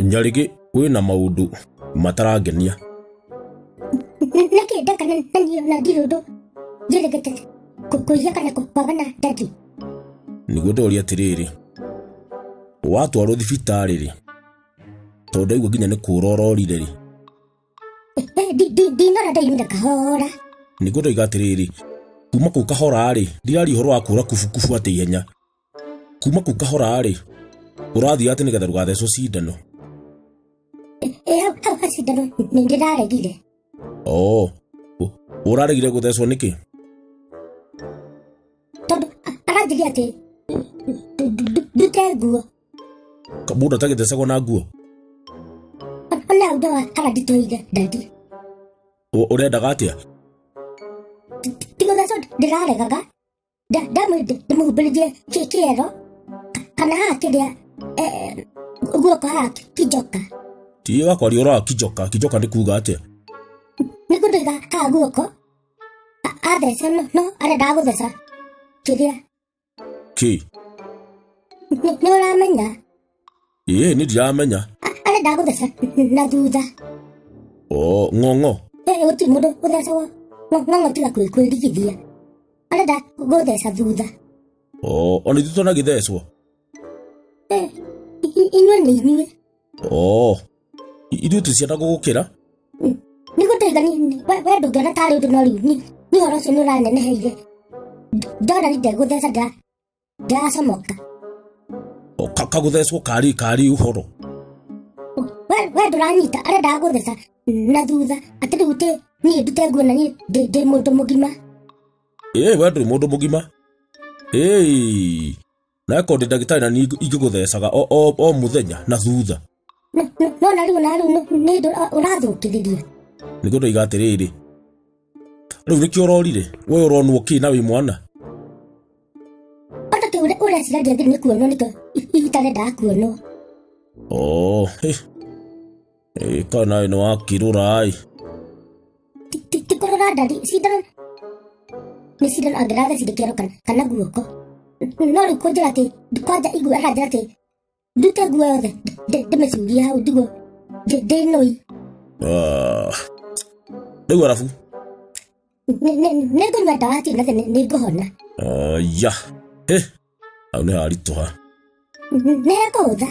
Nyarigi wina maundu matarangenia. Nake ndaka nani na ndirodo. Jelegete kuya kana kupagana dadi. Nigudoria tiriri. Watwaro thibitari ri. Tondu igwo nginya ni kurororire ri. Di nara dai minda kahora. Nigudoiga tiriri. Kuma ku kahora ri, ndirari horo wa kura kufu ati ihenya. Kuma ku kahora ri. Urathi ati nigetha rugathecwo cindano. Hau cindano ndiraregire. Oh. Uraregire guthecwo niki? Tondu aranjiria ati ndute nguo. Kamuda tagithecagwo na nguo. Ona udawa kana nditoire dadi. Urendaga atia? Tigothecwo ndiraregaga. Ndamuhumbirie kiero. Kana hakiria guoko ha kijoka. Tiyo wakwa ora kijoka ni kuga atia? Nigudiga ha guoko. Athece no arenda gutheca. Kiria. Ki? Ni uramenya? Ni ndiramenya. Arenda gutheca na thutha. Oh, ngongo. Uti mundu guthecwo. Ngongo tiga kwirigithia. Arenda gutheca thutha. Oh, oni tutona githecwo. Inywe ni inywe. Oh. Ithuĩ tũcienda gũgũkĩra? Nĩgũtaiga we ndũngĩona tarĩ ũndũ no rĩu nĩ ũhoro ũcio nĩũraneneheire. Ndona nĩ ndegũtheca ndiracomoka. Kagũthecwo kari ũhoro. We ndũranyita arenda gũtheca na thutha atĩ rĩu niĩ ndute nguo na niĩ ndĩ mũndũ mũgima. We ndũrĩ mũndũ mũgima? Na eko ndĩ ndagĩtarĩ na niĩ ingĩgũthecaga o mũthenya na thutha. No na rĩu nĩ ũrathũkĩrĩria. Nĩngũndoiga atĩrĩrĩ. Rĩu nĩkĩo ũrorire? We ũronwo kĩ na wĩ mwana? Otoke ũrecira ndĩathire nĩ kuonwo nĩkĩo itarenda kuonwo. Kana ĩno wakĩrũra ĩ. Ti kũrora ndari cindano. Nĩ cindano angĩrathecire kĩero kana guoko. No rĩu kũnjĩra atĩ kwanja igua aranjĩra atĩ ndute nguo yothe ndĩmĩcurie hau ndigwo ndĩnoi. Rĩu arabu nĩngũnyua ndawa atirĩ nathi nĩngũhona. Ya hau nĩ haritũha. Nĩ hekũhũtha.